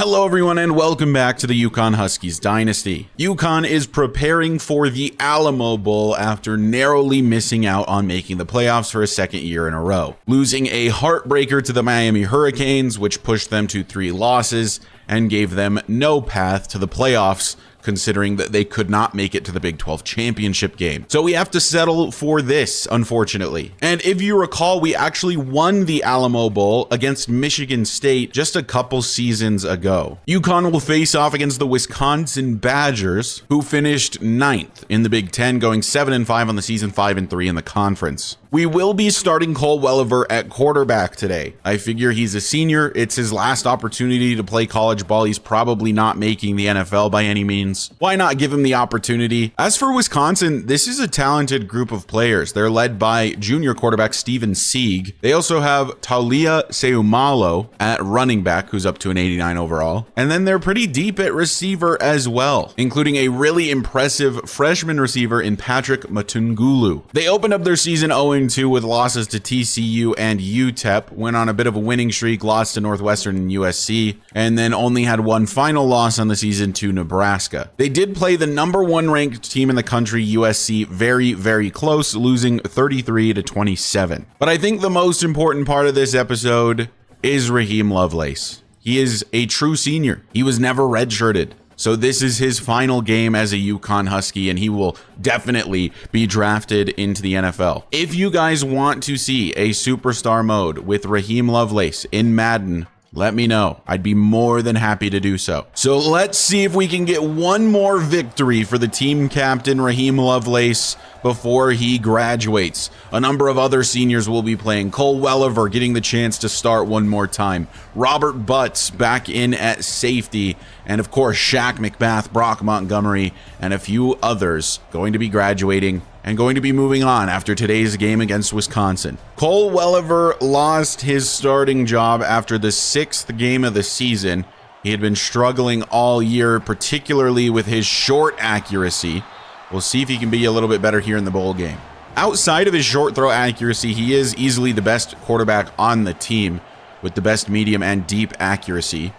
Hello everyone and welcome back to the UConn Huskies Dynasty. UConn is preparing for the Alamo Bowl after narrowly missing out on making the playoffs for a second year in a row, losing a heartbreaker to the Miami Hurricanes, which pushed them to 3 losses and gave them no path to the playoffs, considering that they could not make it to the Big 12 championship game. So we have to settle for this, unfortunately. And if you recall, we actually won the Alamo Bowl against Michigan State just a couple seasons ago. UConn will face off against the Wisconsin Badgers, who finished 9th in the Big 10, going 7-5 on the season, 5-3 in the conference. We will be starting Cole Welliver at quarterback today. I figure he's a senior. It's his last opportunity to play college ball. He's probably not making the NFL by any means. Why not give him the opportunity? As for Wisconsin, this is a talented group of players. They're led by junior quarterback Steven Sieg. They also have Taulia Seumalo at running back, who's up to an 89 overall. And then they're pretty deep at receiver as well, including a really impressive freshman receiver in Patrick Matungulu. They opened up their season 0-2 with losses to TCU and UTEP, went on a bit of a winning streak, lost to Northwestern and USC, and then only had one final loss on the season to Nebraska. They did play the number 1 ranked team in the country, USC, very, very close, losing 33-27. But I think the most important part of this episode is Raheem Lovelace. He is a true senior. He was never redshirted. So this is his final game as a UConn Husky, and he will definitely be drafted into the NFL. If you guys want to see a superstar mode with Raheem Lovelace in Madden, let me know. I'd be more than happy to do so. So let's see if we can get one more victory for the team captain, Raheem Lovelace, before he graduates. A number of other seniors will be playing. Cole Welliver getting the chance to start one more time. Robert Butts back in at safety. And of course, Shaq McBath, Brock Montgomery, and a few others going to be graduating and going to be moving on after today's game against Wisconsin. Cole Welliver lost his starting job after the 6th game of the season. He had been struggling all year, particularly with his short accuracy. We'll see if he can be a little bit better here in the bowl game. Outside of his short throw accuracy, he is easily the best quarterback on the team with the best medium and deep accuracy.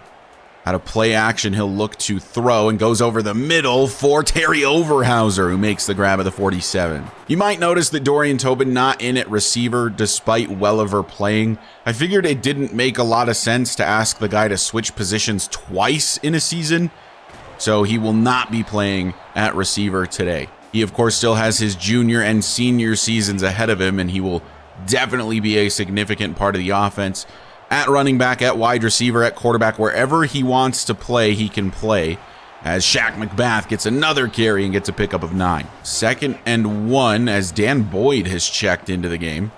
Out of play action, he'll look to throw and goes over the middle for Terry Overhauser, who makes the grab of the 47. You might notice that Dorian Tobin not in at receiver despite Welliver playing. I figured it didn't make a lot of sense to ask the guy to switch positions twice in a season, so he will not be playing at receiver today. He, of course, still has his junior and senior seasons ahead of him, and he will definitely be a significant part of the offense. At running back, at wide receiver, at quarterback, wherever he wants to play, he can play, as Shaq McBath gets another carry and gets a pickup of 9. 2nd and 1 as Dan Boyd has checked into the game.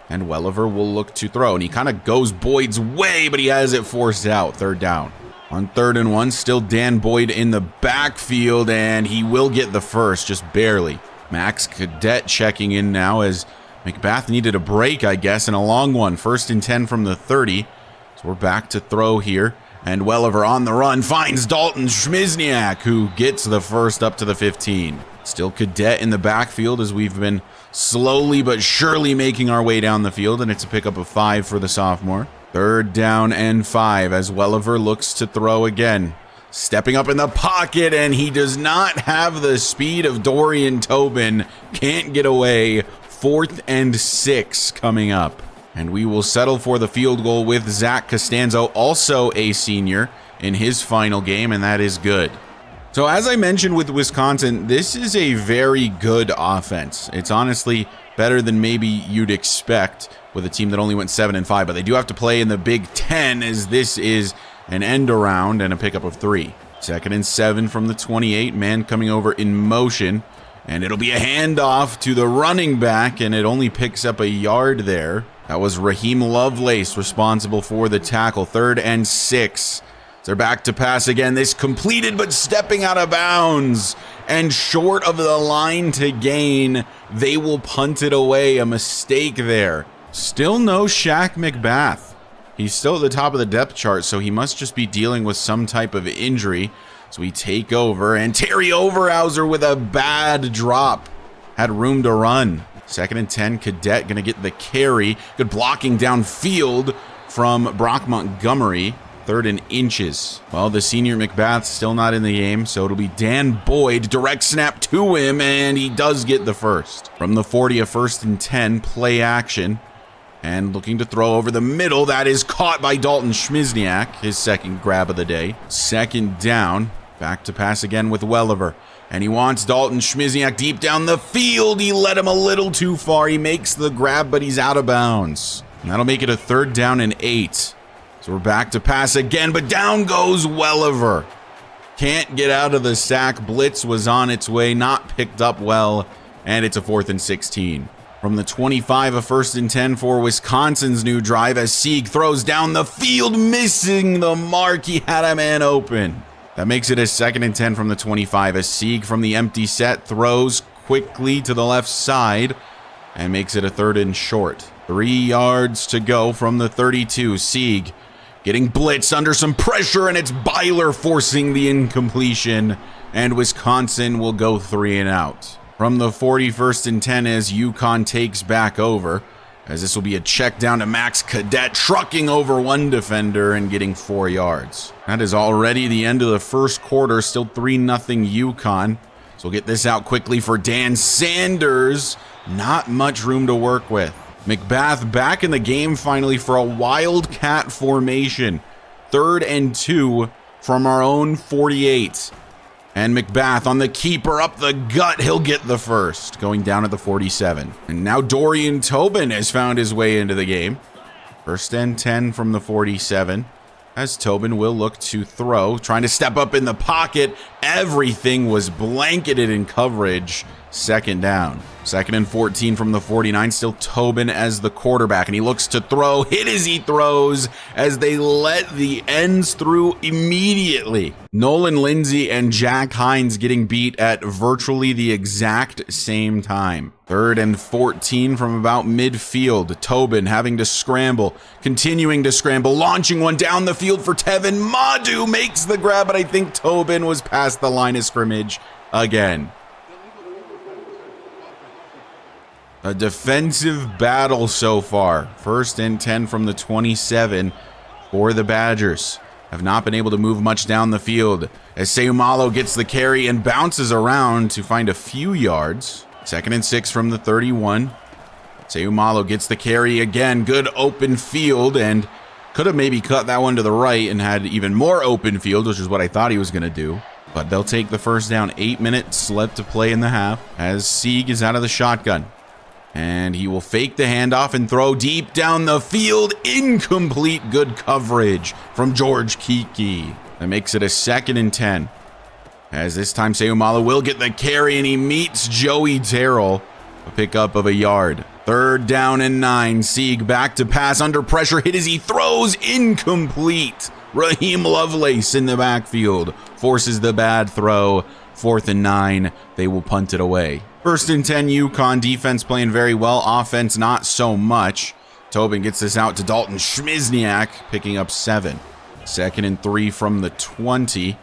And Welliver will look to throw, and he kind of goes Boyd's way, but he has it forced out. 3rd down. On 3rd and 1, still Dan Boyd in the backfield, and he will get the first, just barely. Max Cadet checking in now as McBath needed a break, I guess, and a long one. 1st and 10 from the 30. So we're back to throw here. And Welliver on the run finds Dalton Schmizniak, who gets the first up to the 15. Still Cadet in the backfield as we've been slowly but surely making our way down the field, and it's a pickup of 5 for the sophomore. 3rd down and 5 as Welliver looks to throw again. Stepping up in the pocket, and he does not have the speed of Dorian Tobin. Can't get away. 4th and 6 coming up. And we will settle for the field goal with Zach Costanzo, also a senior, in his final game, and that is good. So as I mentioned with Wisconsin, this is a very good offense. It's honestly better than maybe you'd expect with a team that only went 7-5, but they do have to play in the Big 10 as this is an end around and a pickup of 3. 2nd and 7 from the 28, man coming over in motion. And it'll be a handoff to the running back, and it only picks up a yard there. That was Raheem Lovelace responsible for the tackle. 3rd and 6. They're back to pass again. This completed, but stepping out of bounds. And short of the line to gain, they will punt it away. A mistake there. Still no Shaq McBath. He's still at the top of the depth chart, so he must just be dealing with some type of injury. So we take over, and Terry Overhauser with a bad drop. Had room to run. 2nd and 10, Cadet going to get the carry. Good blocking downfield from Brock Montgomery. 3rd and inches. Well, the senior McBath still not in the game, so it'll be Dan Boyd. Direct snap to him, and he does get the first. From the 40, a 1st and 10, play action. And looking to throw over the middle. That is caught by Dalton Schmizniak, his 2nd grab of the day. 2nd down. Back to pass again with Welliver. And he wants Dalton Schmizniak deep down the field. He led him a little too far. He makes the grab, but he's out of bounds. And that'll make it a 3rd down and 8. So we're back to pass again, but down goes Welliver. Can't get out of the sack. Blitz was on its way, not picked up well, and it's a 4th and 16. From the 25, a 1st and 10 for Wisconsin's new drive as Sieg throws down the field, missing the mark. He had a man open. That makes it a 2nd and 10 from the 25 as Sieg from the empty set throws quickly to the left side and makes it a 3rd and short. 3 yards to go from the 32. Sieg getting blitzed under some pressure, and it's Byler forcing the incompletion, and Wisconsin will go 3 and out. From the 40, 1st and 10 as UConn takes back over, as this will be a check down to Max Cadet, trucking over one defender and getting 4 yards. That is already the end of the 1st quarter, still 3-0 UConn. So we'll get this out quickly for Dan Sanders. Not much room to work with. McBath back in the game finally for a wildcat formation. 3rd and 2 from our own 48. And McBath on the keeper up the gut. He'll get the first, going down at the 47. And now Dorian Tobin has found his way into the game. 1st and 10 from the 47. As Tobin will look to throw, trying to step up in the pocket. Everything was blanketed in coverage. 2nd down. 2nd and 14 from the 49. Still Tobin as the quarterback, and he looks to throw. Hit as he throws as they let the ends through immediately. Nolan Lindsay and Jack Hines getting beat at virtually the exact same time. 3rd and 14 from about midfield. Tobin having to scramble, continuing to scramble, launching one down the field for Tevin. Madu makes the grab, but I think Tobin was past the line of scrimmage again. A defensive battle so far. 1st and 10 from the 27 for the Badgers. Have not been able to move much down the field as Seumalo gets the carry and bounces around to find a few yards. 2nd and 6 from the 31. Seumalo gets the carry again. Good open field, and could have maybe cut that one to the right and had even more open field, which is what I thought he was going to do. But they'll take the 1st down. 8 minutes left to play in the half as Sieg is out of the shotgun. And he will fake the handoff and throw deep down the field. Incomplete. Good coverage from George Kiki. That makes it a 2nd and 10. As this time Seumalo will get the carry and he meets Joey Terrell. A pickup of a yard. 3rd down and 9. Sieg back to pass under pressure. Hit as he throws. Incomplete. Raheem Lovelace in the backfield forces the bad throw. 4th and 9. They will punt it away. 1st and 10 UConn. Defense playing very well. Offense not so much. Tobin gets this out to Dalton Schmizniak, picking up 7. 2nd and 3 from the 20.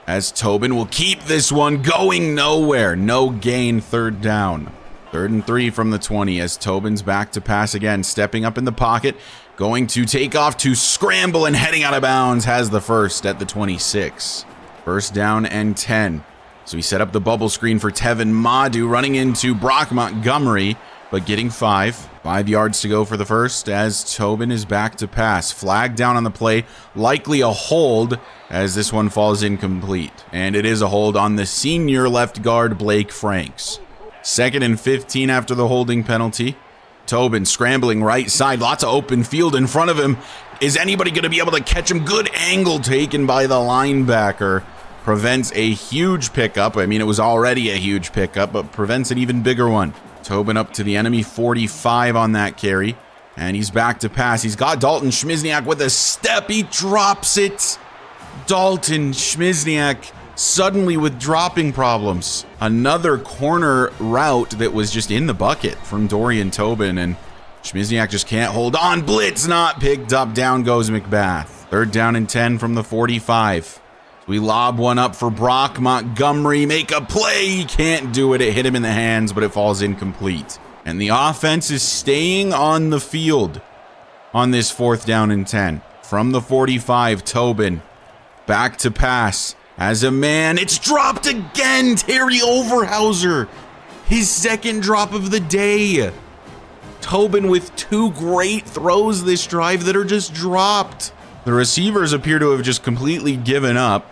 As Tobin will keep this one going nowhere. No gain. 3rd down. 3rd and 3 from the 20 as Tobin's back to pass again. Stepping up in the pocket. Going to take off to scramble and heading out of bounds. Has the first at the 26. 1st down and 10. So he set up the bubble screen for Tevin Madu, running into Brock Montgomery, but getting 5. 5 yards to go for the first as Tobin is back to pass. Flag down on the play, likely a hold as this one falls incomplete. And it is a hold on the senior left guard, Blake Franks. 2nd and 15 after the holding penalty. Tobin scrambling right side, lots of open field in front of him. Is anybody going to be able to catch him? Good angle taken by the linebacker. Prevents a huge pickup. I mean, it was already a huge pickup, but prevents an even bigger one. Tobin up to the enemy 45 on that carry. And he's back to pass. He's got Dalton Schmizniak with a step. He drops it. Dalton Schmizniak suddenly with dropping problems. Another corner route that was just in the bucket from Dorian Tobin. And Schmizniak just can't hold on. Blitz not picked up. Down goes McBath. 3rd down and 10 from the 45. We lob one up for Brock Montgomery. Make a play. He can't do it. It hit him in the hands, but it falls incomplete. And the offense is staying on the field on this 4th down and 10. from the 45, Tobin back to pass. As a man, it's dropped again. Terry Overhauser, his second drop of the day. Tobin with 2 great throws this drive that are just dropped. The receivers appear to have just completely given up.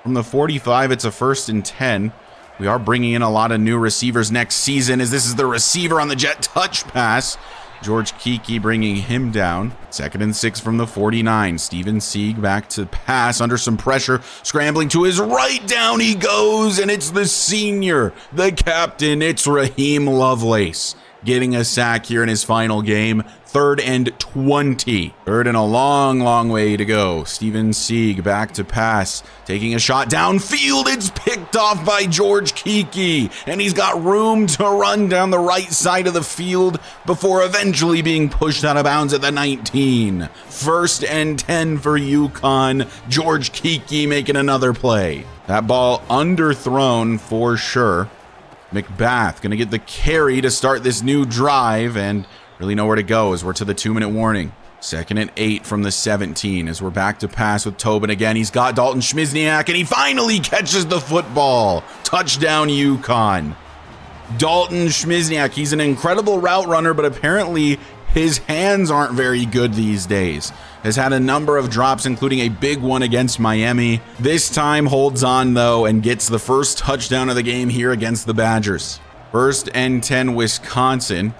From the 45, it's a 1st and 10. We are bringing in a lot of new receivers next season, as this is the receiver on the jet touch pass. George Kiki bringing him down. 2nd and 6 from the 49. Steven Sieg back to pass under some pressure. Scrambling to his right, down he goes, and it's the senior, the captain, it's Raheem Lovelace, getting a sack here in his final game. 3rd and 20. 3rd and a long way to go. Steven Sieg back to pass. Taking a shot downfield. It's picked off by George Kiki. And he's got room to run down the right side of the field before eventually being pushed out of bounds at the 19. 1st and 10 for UConn. George Kiki making another play. That ball underthrown for sure. McBath going to get the carry to start this new drive and really nowhere to go as we're to the 2-minute warning. 2nd and 8 from the 17 as we're back to pass with Tobin again. He's got Dalton Schmizniak and he finally catches the football. Touchdown UConn. Dalton Schmizniak, he's an incredible route runner, but apparently his hands aren't very good these days. Has had a number of drops, including a big one against Miami. This time holds on though and gets the first touchdown of the game here against the Badgers. 1st and 10 Wisconsin,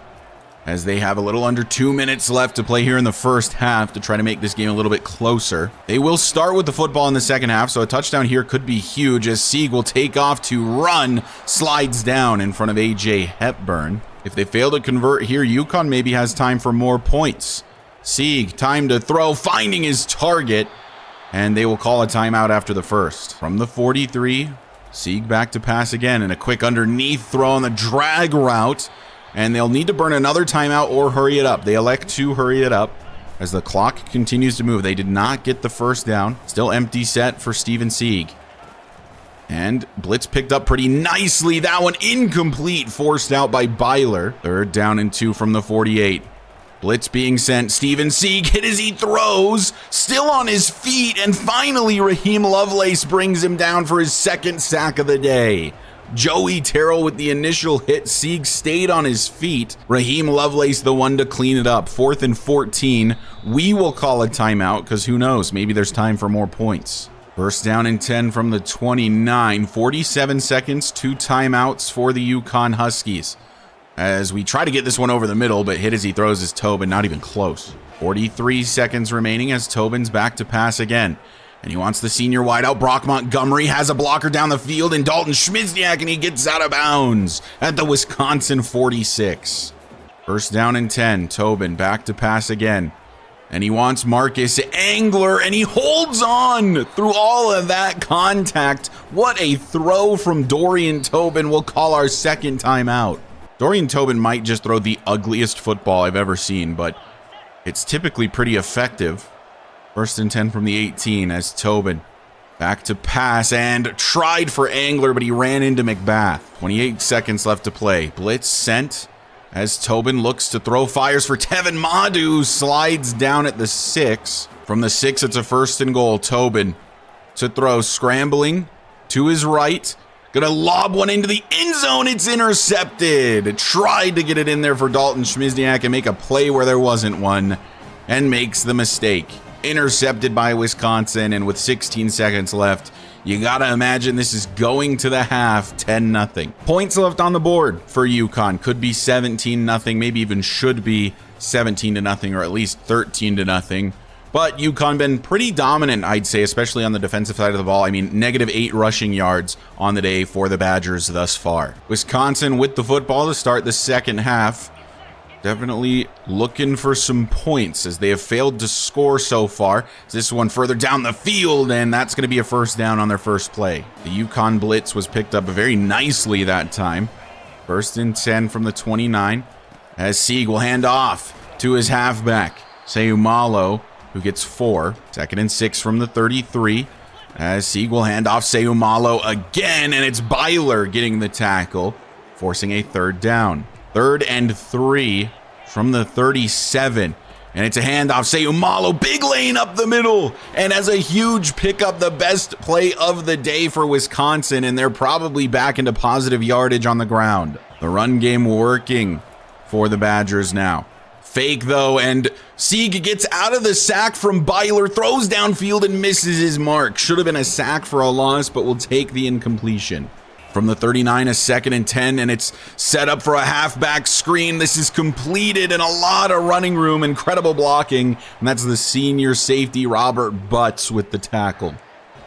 as they have a little under 2 minutes left to play here in the first half to try to make this game a little bit closer. They will start with the football in the second half, so a touchdown here could be huge as Sieg will take off to run, slides down in front of A.J. Hepburn. If they fail to convert here, UConn maybe has time for more points. Sieg, time to throw, finding his target, and they will call a timeout after the first. From the 43, Sieg back to pass again, and a quick underneath throw on the drag route. And they'll need to burn another timeout or hurry it up. They elect to hurry it up as the clock continues to move. They did not get the first down. Still empty set for Steven Sieg. And blitz picked up pretty nicely. That one incomplete, forced out by Byler. 3rd down and 2 from the 48. Blitz being sent. Steven Sieg hit as he throws. Still on his feet. And finally, Raheem Lovelace brings him down for his 2nd sack of the day. Joey Terrell with the initial hit. Sieg stayed on his feet. Raheem Lovelace the one to clean it up. 4th and 14. We will call a timeout because who knows? Maybe there's time for more points. 1st down and 10 from the 29. 47 seconds, 2 timeouts for the UConn Huskies. As we try to get this one over the middle, but hit as he throws is Tobin, not even close. 43 seconds remaining as Tobin's back to pass again. And he wants the senior wideout. Brock Montgomery has a blocker down the field, and Dalton Schmizniak, and he gets out of bounds at the Wisconsin 46. 1st down and 10. Tobin back to pass again. And he wants Marcus Angler, and he holds on through all of that contact. What a throw from Dorian Tobin. We'll call our 2nd timeout. Dorian Tobin might just throw the ugliest football I've ever seen, but it's typically pretty effective. 1st and 10 from the 18 as Tobin back to pass and tried for Angler, but he ran into McBath. 28 seconds left to play. Blitz sent as Tobin looks to throw, fires for Tevin Madu, slides down at the 6. From the 6, it's a 1st and goal. Tobin to throw, scrambling to his right. Gonna lob one into the end zone. It's intercepted. Tried to get it in there for Dalton Schmizniak and make a play where there wasn't one, and makes the mistake. Intercepted by Wisconsin, and with 16 seconds left, you gotta imagine this is going to the half 10-0. Points left on the board for UConn. Could be 17-0, maybe even should be 17-0, or at least 13-0. But UConn been pretty dominant, I'd say, especially on the defensive side of the ball. I mean, -8 rushing yards on the day for the Badgers thus far. Wisconsin with the football to start the second half. Definitely looking for some points as they have failed to score so far. This one further down the field, and that's going to be a 1st down on their first play. The UConn blitz was picked up very nicely that time. 1st and 10 from the 29 as Sieg will hand off to his halfback, Seumalo, who gets 4. 2nd and 6 from the 33 as Sieg will hand off Seumalo again, and it's Byler getting the tackle, forcing a 3rd down. 3rd and 3 from the 37 And it's a handoff. Seumalo, big lane up the middle, and has a huge pickup, the best play of the day for Wisconsin, and they're probably back into positive yardage on the ground. The run game working for the Badgers now. Fake though, and Sieg gets out of the sack from Byler, throws downfield and misses his mark. Should have been a sack for a loss, but will take the incompletion. From the 39, a 2nd and 10, and it's set up for a halfback screen. This is completed and a lot of running room, incredible blocking, and that's the senior safety Robert Butts with the tackle.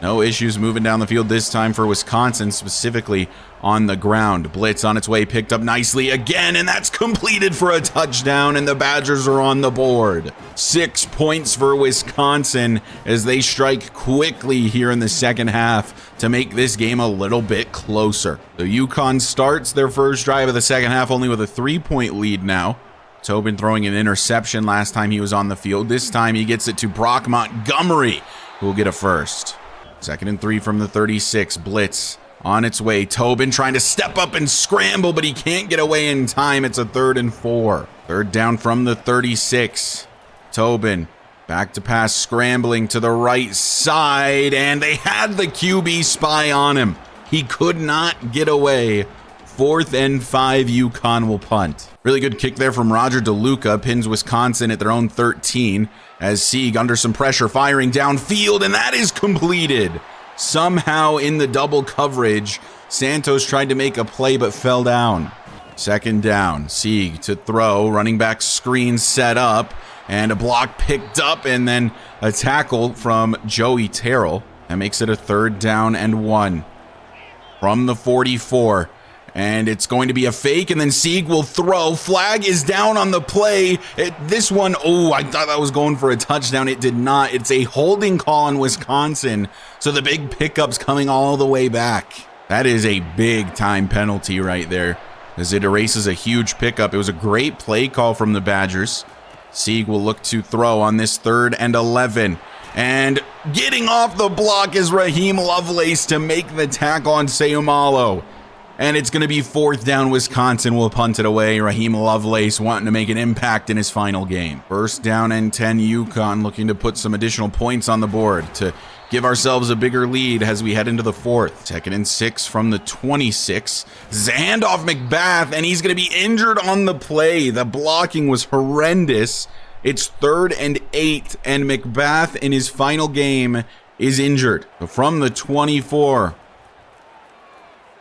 No issues moving down the field this time for Wisconsin, specifically on the ground. Blitz on its way, picked up nicely again, and that's completed for a touchdown, and the Badgers are on the board. 6 points for Wisconsin as they strike quickly here in the second half to make this game a little bit closer. The UConn starts their first drive of the second half only with a 3-point lead now. Tobin throwing an interception last time he was on the field. This time he gets it to Brock Montgomery, who will get a first. 2nd and 3 from the 36. Blitz on its way. Tobin trying to step up and scramble, but he can't get away in time. It's a 3rd and 4. 3rd down from the 36. Tobin back to pass, scrambling to the right side, and they had the QB spy on him. He could not get away. 4th and 5, UConn will punt. Really good kick there from Roger DeLuca, pins Wisconsin at their own 13 as Sieg under some pressure firing downfield, and that is completed. Somehow in the double coverage, Santos tried to make a play but fell down. 2nd down, Sieg to throw, running back screen set up, and a block picked up, and then a tackle from Joey Terrell. That makes it a 3rd down and 1 from the 44. And it's going to be a fake, and then Sieg will throw. Flag is down on the play. This one, I thought that was going for a touchdown. It did not. It's a holding call on Wisconsin. So the big pickup's coming all the way back. That is a big time penalty right there, as it erases a huge pickup. It was a great play call from the Badgers. Sieg will look to throw on this 3rd and 11. And getting off the block is Raheem Lovelace to make the tackle on Seumalo. And it's going to be 4th down. Wisconsin will punt it away. Raheem Lovelace wanting to make an impact in his final game. 1st down and 10, UConn looking to put some additional points on the board to give ourselves a bigger lead as we head into the 4th. 2nd and 6 from the 26. Handoff McBath, and he's going to be injured on the play. The blocking was horrendous. It's 3rd and 8, and McBath in his final game is injured. From the 24.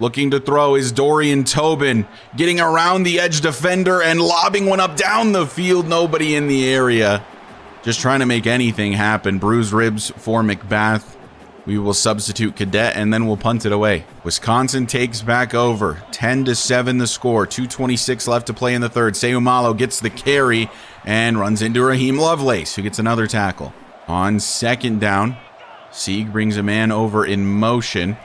Looking to throw is Dorian Tobin, getting around the edge defender and lobbing one up down the field. Nobody in the area. Just trying to make anything happen. Bruised ribs for McBath. We will substitute Cadet, and then we'll punt it away. Wisconsin takes back over. 10-7 the score. 2:26 left to play in the 3rd. Seumalo gets the carry and runs into Raheem Lovelace, who gets another tackle. On 2nd down, Sieg brings a man over in motion.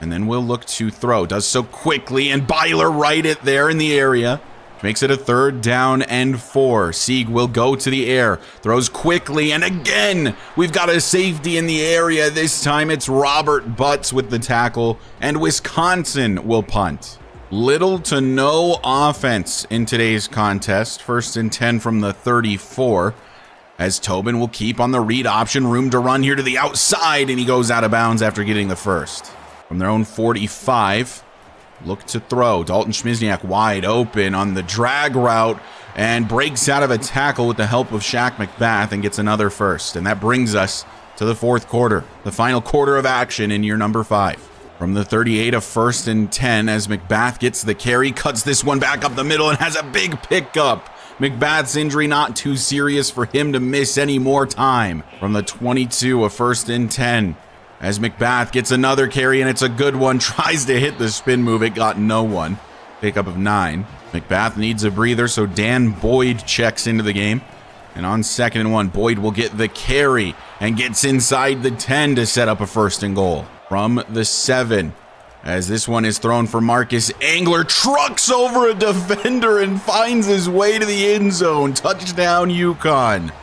And then we'll look to throw. Does so quickly, and Byler right it there in the area. Makes it a 3rd down and 4. Sieg will go to the air. Throws quickly, and again, we've got a safety in the area. This time it's Robert Butts with the tackle, and Wisconsin will punt. Little to no offense in today's contest. 1st and 10 from the 34. As Tobin will keep on the read option. Room to run here to the outside, and he goes out of bounds after getting the first. From their own 45, look to throw. Dalton Schmizniak wide open on the drag route and breaks out of a tackle with the help of Shaq McBath and gets another first. And that brings us to the 4th quarter, the final quarter of action in year number 5. From the 38, a 1st and 10 as McBath gets the carry, cuts this one back up the middle and has a big pickup. McBath's injury not too serious for him to miss any more time. From the 22, a 1st and 10. As McBath gets another carry, and it's a good one. Tries to hit the spin move. It got no one. Pickup of 9. McBath needs a breather, so Dan Boyd checks into the game. And on 2nd and 1, Boyd will get the carry and gets inside the 10 to set up a 1st and goal. From the 7, as this one is thrown for Marcus Angler. Trucks over a defender and finds his way to the end zone. Touchdown, UConn.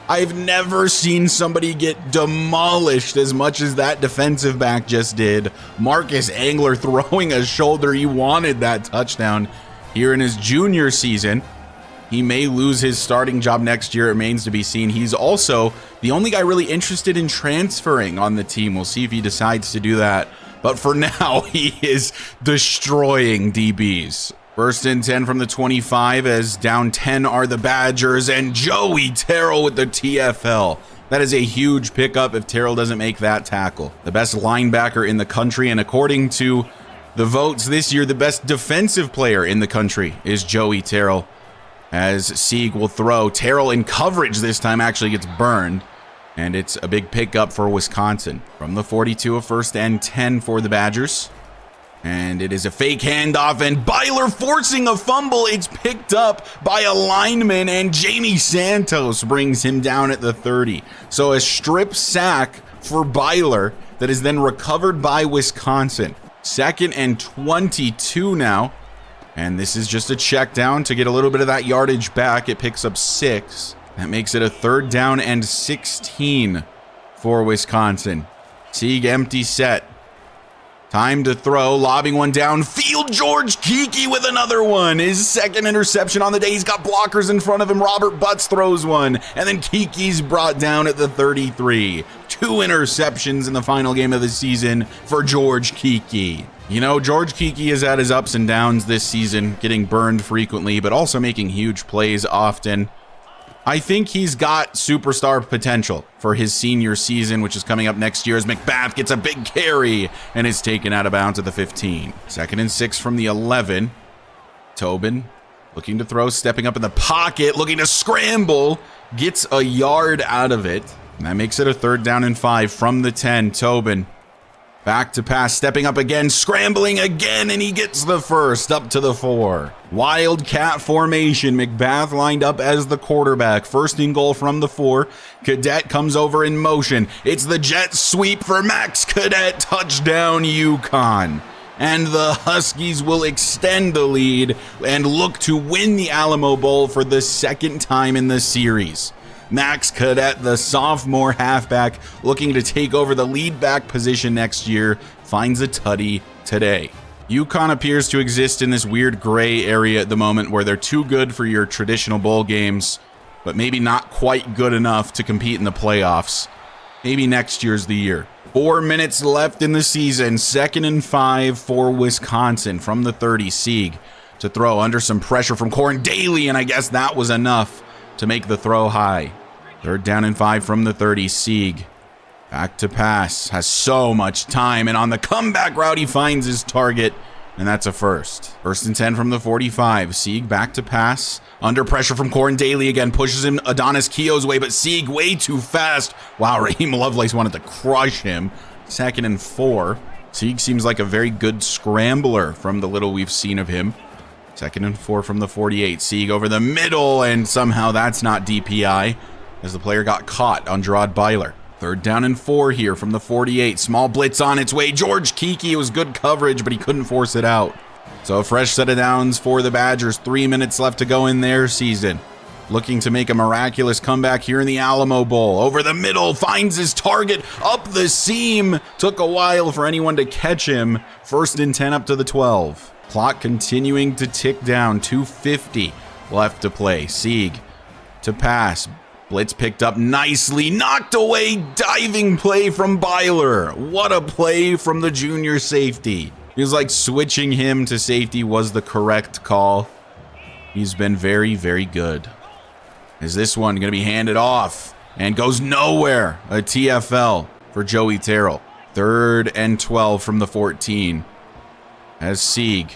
I've never seen somebody get demolished as much as that defensive back just did. Marcus Angler throwing a shoulder. He wanted that touchdown here in his junior season. He may lose his starting job next year. It remains to be seen. He's also the only guy really interested in transferring on the team. We'll see if he decides to do that. But for now, he is destroying DBs. First and 10 from the 25 as down 10 are the Badgers, and Joey Terrell with the TFL. That is a huge pickup if Terrell doesn't make that tackle. The best linebacker in the country, and according to the votes this year, the best defensive player in the country is Joey Terrell. As Sieg will throw. Terrell in coverage this time actually gets burned. And it's a big pickup for Wisconsin. From the 42, a first and 10 for the Badgers. And it is a fake handoff, and Byler forcing a fumble. It's picked up by a lineman, and Jamie Santos brings him down at the 30. So a strip sack for Byler that is then recovered by Wisconsin. Second and 22 now. And this is just a check down to get a little bit of that yardage back. It picks up 6. That makes it a 3rd down and 16 for Wisconsin. Sieg empty set. Time to throw, lobbing one downfield. George Kiki with another one. His second interception on the day. He's got blockers in front of him. Robert Butts throws one. And then Kiki's brought down at the 33. 2 interceptions in the final game of the season for George Kiki. You know, George Kiki has had his ups and downs this season, getting burned frequently, but also making huge plays often. I think he's got superstar potential for his senior season, which is coming up next year as McBath gets a big carry and is taken out of bounds at the 15. 2nd and 6 from the 11. Tobin looking to throw, stepping up in the pocket, looking to scramble, gets a yard out of it. And that makes it a 3rd down and 5 from the 10. Tobin back to pass, stepping up again, scrambling again, and he gets the first up to the 4. Wildcat formation. McBath lined up as the quarterback. 1st and goal from the 4. Cadet comes over in motion. It's the jet sweep for Max Cadet. Touchdown, UConn. And the Huskies will extend the lead and look to win the Alamo Bowl for the 2nd time in the series. Max Cadet, the sophomore halfback, looking to take over the lead back position next year, finds a tutty today. UConn appears to exist in this weird gray area at the moment where they're too good for your traditional bowl games, but maybe not quite good enough to compete in the playoffs. Maybe next year's the year. 4 minutes left in the season. 2nd and 5 for Wisconsin from the 30. Sieg to throw under some pressure from Corn Daly, and I guess that was enough to make the throw high. 3rd down and 5 from the 30. Sieg back to pass. Has so much time, and on the comeback route, he finds his target, and that's a first. 1st and 10 from the 45. Sieg back to pass. Under pressure from Corn Daly again. Pushes him Adonis Keogh's way, but Sieg way too fast. Wow, Raheem Lovelace wanted to crush him. 2nd and 4. Sieg seems like a very good scrambler from the little we've seen of him. 2nd and 4 from the 48. Sieg over the middle, and somehow that's not DPI as the player got caught on Gerard Byler. 3rd down and 4 here from the 48. Small blitz on its way. George Kiki, it was good coverage, but he couldn't force it out. So a fresh set of downs for the Badgers. 3 minutes left to go in their season. Looking to make a miraculous comeback here in the Alamo Bowl. Over the middle, finds his target up the seam. Took a while for anyone to catch him. 1st and 10 up to the 12. Clock continuing to tick down. 2:50 left to play. Sieg to pass. Blitz picked up nicely. Knocked away. Diving play from Byler. What a play from the junior safety. Feels like switching him to safety was the correct call. He's been very, very good. Is this one going to be handed off? And goes nowhere. A TFL for Joey Terrell. 3rd and 12 from the 14. As Sieg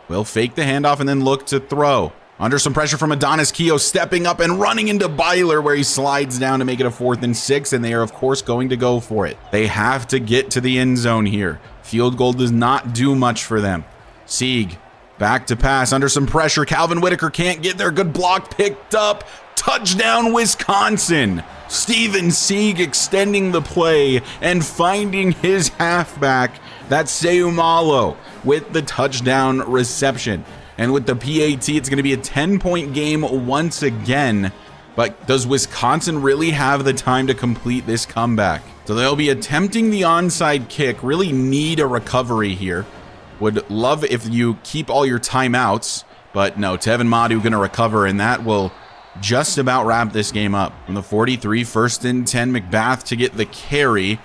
will fake the handoff and then look to throw. Under some pressure from Adonis Keogh, stepping up and running into Byler, where he slides down to make it a 4th and 6, and they are, of course, going to go for it. They have to get to the end zone here. Field goal does not do much for them. Sieg back to pass under some pressure. Calvin Whitaker can't get there. Good block picked up. Touchdown, Wisconsin. Steven Sieg extending the play and finding his halfback. That's Seumalo with the touchdown reception. And with the PAT, it's going to be a 10-point game once again. But does Wisconsin really have the time to complete this comeback? So they'll be attempting the onside kick. Really need a recovery here. Would love if you keep all your timeouts, But no, Tevin Madu going to recover, and that will just about wrap this game up. From the 43, 1st and 10, McBath to get the carry,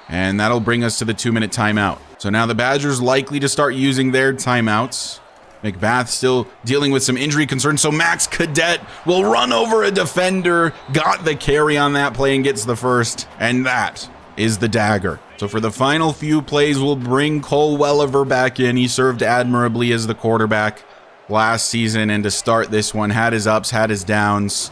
and that'll bring us to the 2-minute timeout. So now the Badgers likely to start using their timeouts. McBath still dealing with some injury concerns, so Max Cadet will run over a defender, got the carry on that play and gets the first, and that is the dagger. So for the final few plays, we'll bring Cole Welliver back in. He served admirably as the quarterback last season, and to start this one, had his ups, had his downs.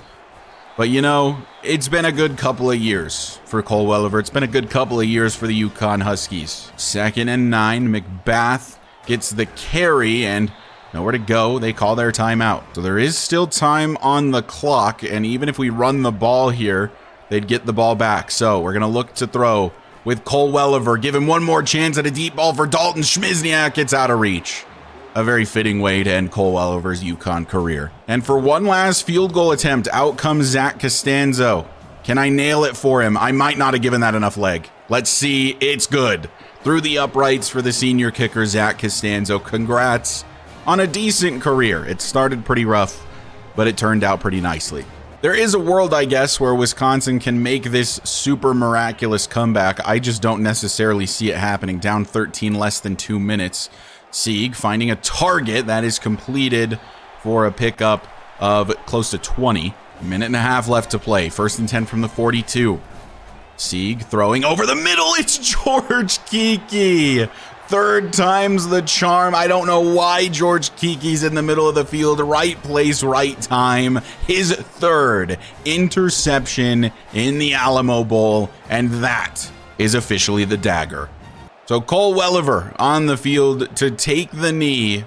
But you know, it's been a good couple of years for Cole Welliver. It's been a good couple of years for the UConn Huskies. 2nd and 9, McBath gets the carry and nowhere to go. They call their timeout. So there is still time on the clock, and even if we run the ball here, they'd get the ball back. So we're going to look to throw with Cole Welliver. Give him one more chance at a deep ball for Dalton Schmizniak. It's out of reach. A very fitting way to end Cole Welliver's UConn career. And for one last field goal attempt, out comes Zach Costanzo. Can I nail it for him? I might not have given that enough leg. Let's see. It's good. Through the uprights for the senior kicker, Zach Costanzo. Congrats on a decent career. It started pretty rough, but it turned out pretty nicely. There is a world, I guess, where Wisconsin can make this super miraculous comeback. I just don't necessarily see it happening. Down 13, less than 2 minutes. Sieg finding a target that is completed for a pickup of close to 20. A minute and a half left to play. 1st and 10 from the 42. Sieg throwing over the middle. It's George Kiki. 3rd time's the charm. I don't know why George Kiki's in the middle of the field. Right place, right time. His 3rd interception in the Alamo Bowl. And that is officially the dagger. So Cole Welliver on the field to take the knee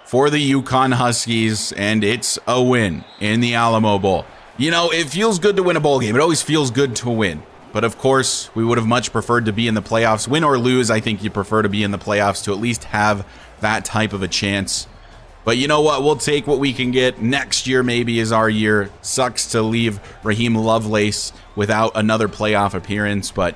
for the UConn Huskies, and it's a win in the Alamo Bowl. You know, it feels good to win a bowl game. It always feels good to win. But of course, we would have much preferred to be in the playoffs. Win or lose, I think you prefer to be in the playoffs to at least have that type of a chance. But you know what? We'll take what we can get. Next year maybe is our year. Sucks to leave Raheem Lovelace without another playoff appearance, but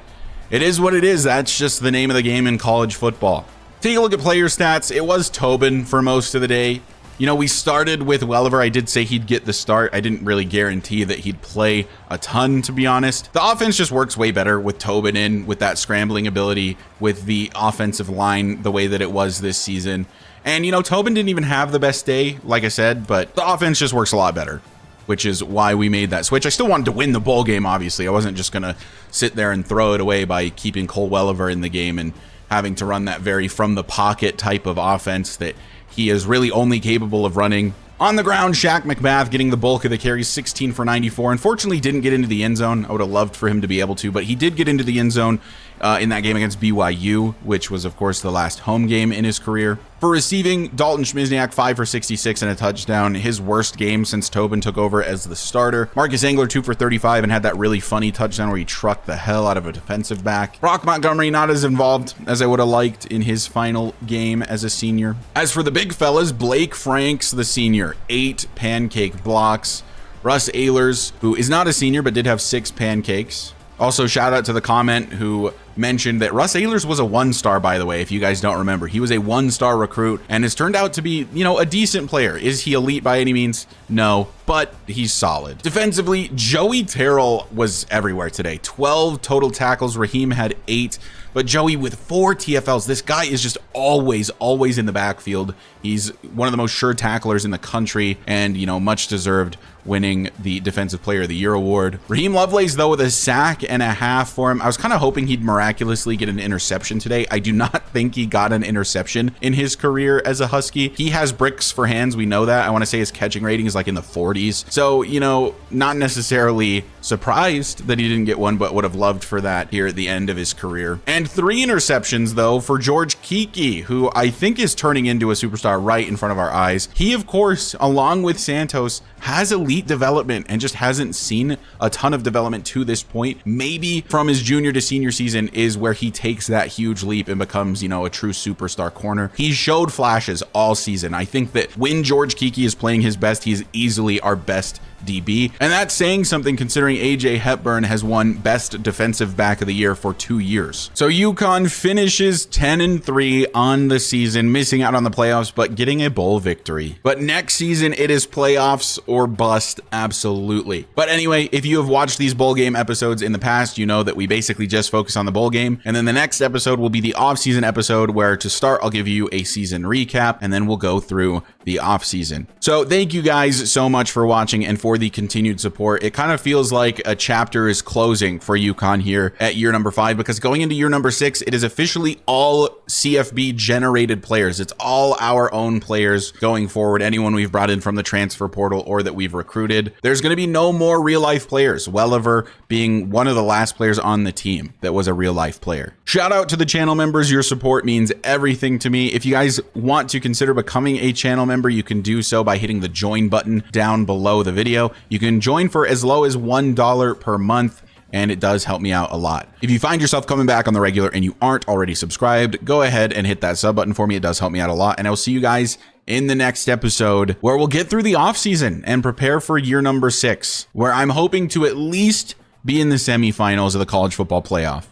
it is what it is. That's just the name of the game in college football. Take a look at player stats. It was Tobin for most of the day. You know, we started with Welliver. I did say he'd get the start. I didn't really guarantee that he'd play a ton, to be honest. The offense just works way better with Tobin in, with that scrambling ability, with the offensive line the way that it was this season. And, you know, Tobin didn't even have the best day, like I said, but the offense just works a lot better, which is why we made that switch. I still wanted to win the bowl game, obviously. I wasn't just going to sit there and throw it away by keeping Cole Welliver in the game and having to run that very from-the-pocket type of offense that he is really only capable of running. On the ground, Shaq McBath getting the bulk of the carries, 16 for 94. Unfortunately, didn't get into the end zone. I would have loved for him to be able to, but he did get into the end zone in that game against BYU, which was, of course, the last home game in his career. For receiving, Dalton Schmizniak, 5 for 66 and a touchdown. His worst game since Tobin took over as the starter. Marcus Engler, 2 for 35 and had that really funny touchdown where he trucked the hell out of a defensive back. Brock Montgomery, not as involved as I would have liked in his final game as a senior. As for the big fellas, Blake Franks, the senior, 8 pancake blocks. Russ Ehlers, who is not a senior but did have 6 pancakes. Also, shout out to the comment who mentioned that Russ Ehlers was a 1-star, by the way, if you guys don't remember. He was a 1-star recruit and has turned out to be, you know, a decent player. Is he elite by any means? No, but he's solid. Defensively, Joey Terrell was everywhere today. 12 total tackles. Raheem had 8. But Joey with 4 TFLs. This guy is just always in the backfield. He's one of the most sure tacklers in the country and, you know, much deserved winning the Defensive Player of the Year award. Raheem Lovelace, though, with a sack and a half for him. I was kind of hoping he'd miraculously get an interception today. I do not think he got an interception in his career as a Husky. He has bricks for hands. We know that. I want to say his catching rating is like in the 40s. So, you know, not necessarily surprised that he didn't get one, but would have loved for that here at the end of his career. And 3 interceptions, though, for George Kiki, who I think is turning into a superstar right in front of our eyes. He, of course, along with Santos, has elite development and just hasn't seen a ton of development to this point. Maybe from his junior to senior season is where he takes that huge leap and becomes, you know, a true superstar corner. He showed flashes all season. I think that when George Kiki is playing his best, he's easily our best DB. And that's saying something considering AJ Hepburn has won Best Defensive Back of the Year for 2 years. So UConn finishes 10-3 on the season, missing out on the playoffs, but getting a bowl victory. But next season, it is playoffs or bust, absolutely. But anyway, if you have watched these bowl game episodes in the past, you know that we basically just focus on the bowl game. And then the next episode will be the off-season episode, where to start, I'll give you a season recap, and then we'll go through the off-season. So thank you guys so much for watching and for the continued support. It kind of feels like a chapter is closing for UConn here at year number 5, because going into year number 6, it is officially all CFB generated players. It's all our own players going forward, anyone we've brought in from the transfer portal or that we've recruited. There's going to be no more real life players, Welliver being one of the last players on the team that was a real life player. Shout out to the channel members. Your support means everything to me. If you guys want to consider becoming a channel member, you can do so by hitting the join button down below the video. You can join for as low as $1 per month, and it does help me out a lot. If you find yourself coming back on the regular and you aren't already subscribed, go ahead and hit that sub button for me. It does help me out a lot, and I'll see you guys in the next episode, where we'll get through the offseason and prepare for year number 6, where I'm hoping to at least be in the semifinals of the college football playoff.